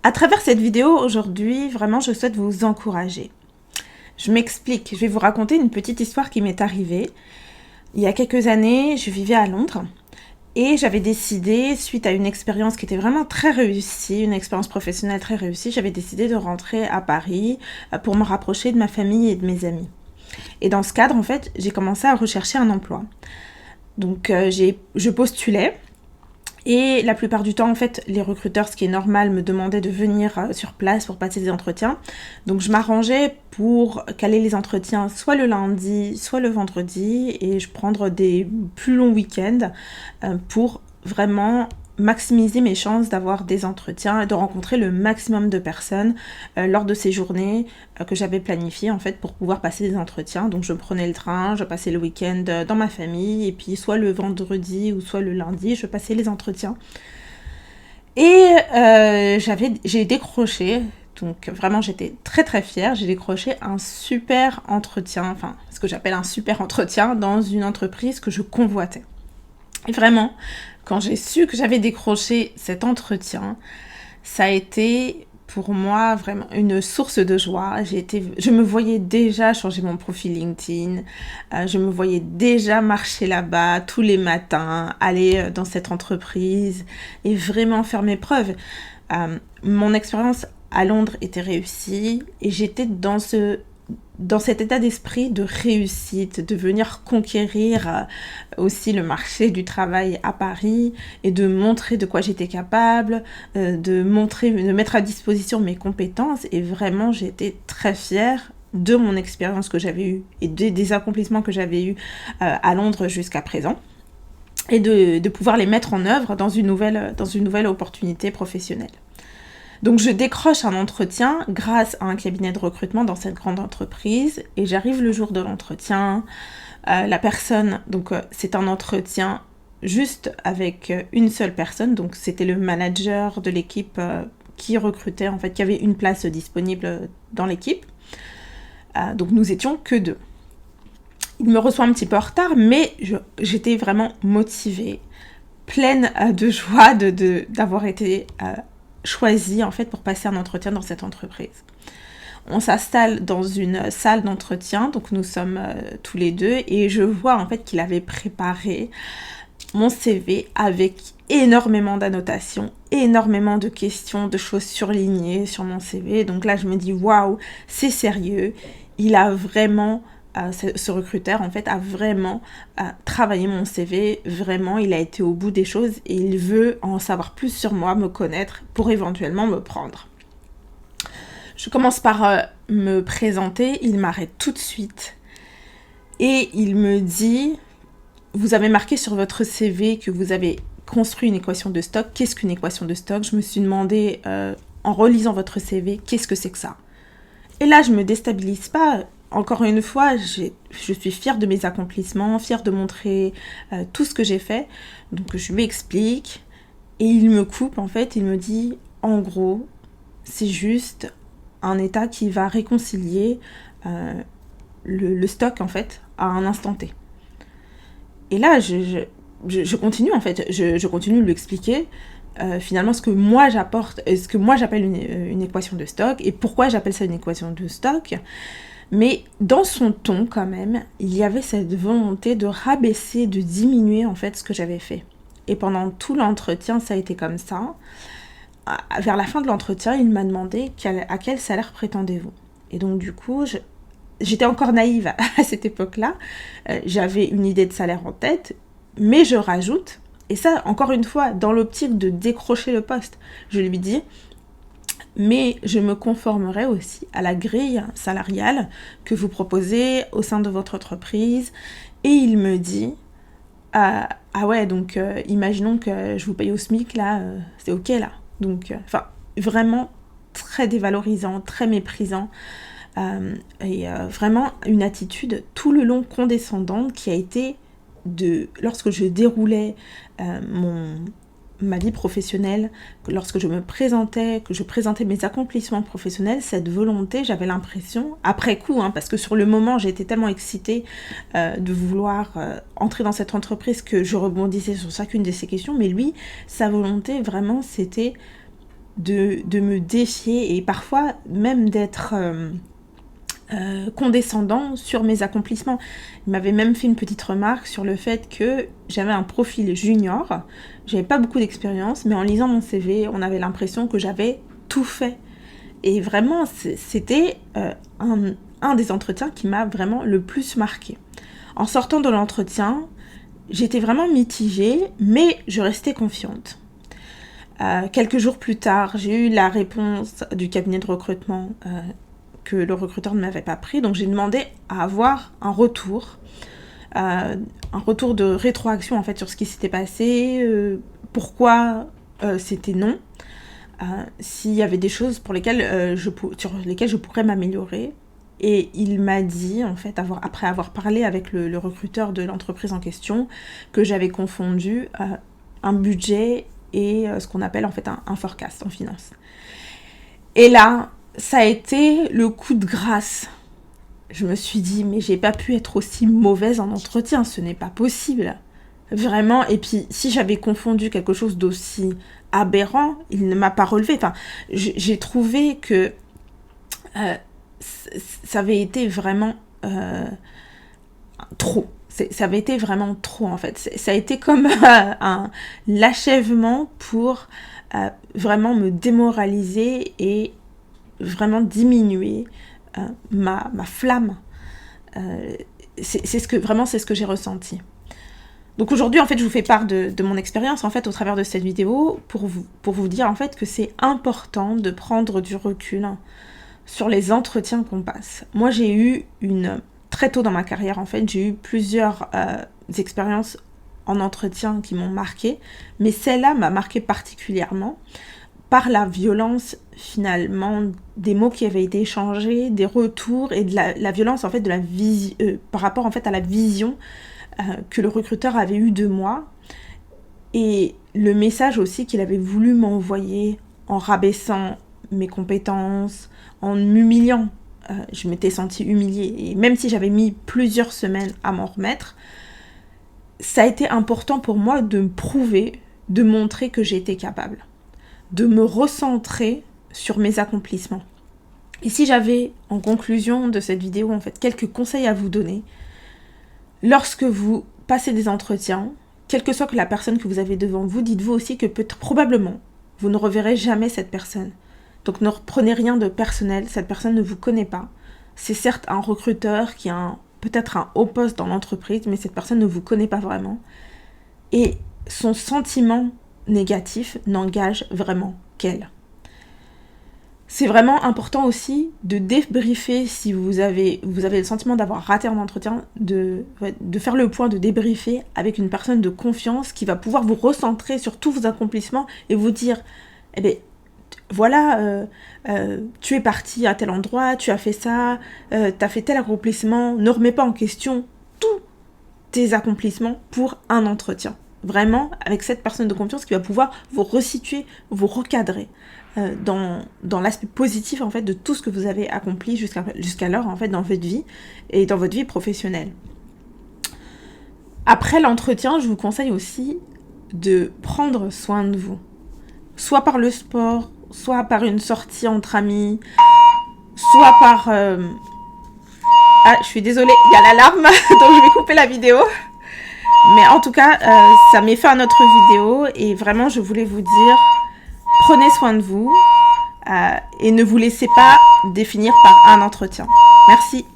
À travers cette vidéo aujourd'hui, vraiment, je souhaite vous encourager. Je m'explique, je vais vous raconter une petite histoire qui m'est arrivée. Il y a quelques années, je vivais à Londres et j'avais décidé, suite à une expérience qui était vraiment très réussie, une expérience professionnelle très réussie, j'avais décidé de rentrer à Paris pour me rapprocher de ma famille et de mes amis. Et dans ce cadre, en fait, j'ai commencé à rechercher un emploi. Donc, je postulais. Et la plupart du temps, en fait, les recruteurs, ce qui est normal, me demandaient de venir sur place pour passer des entretiens. Donc, je m'arrangeais pour caler les entretiens soit le lundi, soit le vendredi, et je prendre des plus longs week-ends pour vraiment maximiser mes chances d'avoir des entretiens et de rencontrer le maximum de personnes lors de ces journées que j'avais planifiées en fait pour pouvoir passer des entretiens. Donc je prenais le train, je passais le week-end dans ma famille et puis soit le vendredi ou soit le lundi, je passais les entretiens. Et j'ai décroché, donc vraiment j'étais très très fière, j'ai décroché un super entretien, enfin ce que j'appelle un super entretien dans une entreprise que je convoitais. Et vraiment, quand j'ai su que j'avais décroché cet entretien, ça a été pour moi vraiment une source de joie. Je me voyais déjà changer mon profil LinkedIn, je me voyais déjà marcher là-bas tous les matins, aller dans cette entreprise et vraiment faire mes preuves. Mon expérience à Londres était réussie et j'étais dans cet état d'esprit de réussite, de venir conquérir aussi le marché du travail à Paris et de montrer de quoi j'étais capable, de mettre à disposition mes compétences. Et vraiment, j'étais très fière de mon expérience que j'avais eue et des accomplissements que j'avais eus à Londres jusqu'à présent. Et de pouvoir les mettre en œuvre dans une nouvelle opportunité professionnelle. Donc je décroche un entretien grâce à un cabinet de recrutement dans cette grande entreprise et j'arrive le jour de l'entretien. La personne, donc c'est un entretien juste avec une seule personne, donc c'était le manager de l'équipe qui recrutait, en fait, qui avait une place disponible dans l'équipe. Donc nous étions que deux. Il me reçoit un petit peu en retard, mais j'étais vraiment motivée, pleine de joie d'avoir été choisie en fait pour passer un entretien dans cette entreprise. On s'installe dans une salle d'entretien, donc nous sommes tous les deux et je vois en fait qu'il avait préparé mon CV avec énormément d'annotations, énormément de questions, de choses surlignées sur mon CV. Donc là je me dis waouh, c'est sérieux, il a vraiment ce recruteur en fait a vraiment travaillé mon CV, vraiment il a été au bout des choses et il veut en savoir plus sur moi, me connaître pour éventuellement me prendre. Je commence par me présenter, il m'arrête tout de suite et il me dit « Vous avez marqué sur votre CV que vous avez construit une équation de stock. Qu'est-ce qu'une équation de stock ?» Je me suis demandé en relisant votre CV, qu'est-ce que c'est que ça ? Et là, je me déstabilise pas. Encore une fois, je suis fière de mes accomplissements, fière de montrer tout ce que j'ai fait. Donc je lui explique et il me coupe en fait, il me dit en gros, c'est juste un état qui va réconcilier le stock en fait à un instant T. Et là, je continue en fait, je continue de lui expliquer finalement ce que moi j'apporte, ce que moi j'appelle une équation de stock et pourquoi j'appelle ça une équation de stock. Mais dans son ton quand même, il y avait cette volonté de rabaisser, de diminuer en fait ce que j'avais fait. Et pendant tout l'entretien, ça a été comme ça. Vers la fin de l'entretien, il m'a demandé à quel salaire prétendez-vous. Et donc du coup, j'étais encore naïve à cette époque-là. J'avais une idée de salaire en tête, mais je rajoute, et ça encore une fois, dans l'optique de décrocher le poste, je lui dis... Mais je me conformerai aussi à la grille salariale que vous proposez au sein de votre entreprise. Et il me dit, ah ouais, donc imaginons que je vous paye au SMIC, là, c'est ok là. Donc, vraiment très dévalorisant, très méprisant. Et vraiment une attitude tout le long condescendante qui a été lorsque je déroulais ma vie professionnelle, lorsque je me présentais, que je présentais mes accomplissements professionnels, cette volonté, j'avais l'impression, après coup, parce que sur le moment, j'ai été tellement excitée de vouloir entrer dans cette entreprise que je rebondissais sur chacune de ces questions, mais lui, sa volonté, vraiment, c'était de me défier et parfois même d'être condescendant sur mes accomplissements. Il m'avait même fait une petite remarque sur le fait que j'avais un profil junior, j'avais pas beaucoup d'expérience, mais en lisant mon CV, on avait l'impression que j'avais tout fait. Et vraiment, c'était un des entretiens qui m'a vraiment le plus marqué. En sortant de l'entretien, j'étais vraiment mitigée, mais je restais confiante. Quelques jours plus tard, j'ai eu la réponse du cabinet de recrutement que le recruteur ne m'avait pas pris, donc j'ai demandé à avoir un retour de rétroaction en fait sur ce qui s'était passé, pourquoi c'était non, s'il y avait des choses pour lesquelles sur lesquelles je pourrais m'améliorer. Et il m'a dit, en fait, après avoir parlé avec le recruteur de l'entreprise en question, que j'avais confondu un budget et ce qu'on appelle en fait un forecast en finance. Et là, ça a été le coup de grâce. Je me suis dit, mais j'ai pas pu être aussi mauvaise en entretien, ce n'est pas possible. Vraiment, et puis si j'avais confondu quelque chose d'aussi aberrant, il ne m'a pas relevé. Enfin, j'ai trouvé que ça avait été vraiment trop. Ça avait été vraiment trop en fait. Ça a été comme l'achèvement pour vraiment me démoraliser et vraiment diminuer ma flamme. C'est ce que j'ai ressenti. Donc aujourd'hui, en fait, je vous fais part de mon expérience, en fait, au travers de cette vidéo, pour vous dire, en fait, que c'est important de prendre du recul sur les entretiens qu'on passe. Moi, j'ai eu très tôt dans ma carrière, en fait, j'ai eu plusieurs expériences en entretien qui m'ont marquée, mais celle-là m'a marquée particulièrement par la violence, finalement, des mots qui avaient été échangés, des retours, et de la violence, en fait, de la par rapport, en fait, à la vision que le recruteur avait eu de moi, et le message aussi qu'il avait voulu m'envoyer en rabaissant mes compétences, en m'humiliant. Je m'étais sentie humiliée, et même si j'avais mis plusieurs semaines à m'en remettre, ça a été important pour moi de me prouver, de montrer que j'étais capable, de me recentrer sur mes accomplissements. Et si j'avais, en conclusion de cette vidéo, en fait, quelques conseils à vous donner, lorsque vous passez des entretiens, quelle que soit la personne que vous avez devant vous, dites-vous aussi que probablement, vous ne reverrez jamais cette personne. Donc ne prenez rien de personnel, cette personne ne vous connaît pas. C'est certes un recruteur qui a peut-être un haut poste dans l'entreprise, mais cette personne ne vous connaît pas vraiment. Et son sentiment négatif n'engage vraiment qu'elle. C'est vraiment important aussi de débriefer si vous avez le sentiment d'avoir raté un entretien, de faire le point, de débriefer avec une personne de confiance qui va pouvoir vous recentrer sur tous vos accomplissements et vous dire, eh bien, voilà, tu es parti à tel endroit, tu as fait ça, tu as fait tel accomplissement, ne remets pas en question tous tes accomplissements pour un entretien. Vraiment, avec cette personne de confiance qui va pouvoir vous resituer, vous recadrer dans l'aspect positif en fait de tout ce que vous avez accompli jusqu'alors en fait dans votre vie et dans votre vie professionnelle. Après l'entretien, je vous conseille aussi de prendre soin de vous, soit par le sport, soit par une sortie entre amis, soit par ah, je suis désolée, il y a l'alarme, donc je vais couper la vidéo. Mais en tout cas, ça met fin à notre vidéo et vraiment, je voulais vous dire, prenez soin de vous et ne vous laissez pas définir par un entretien. Merci.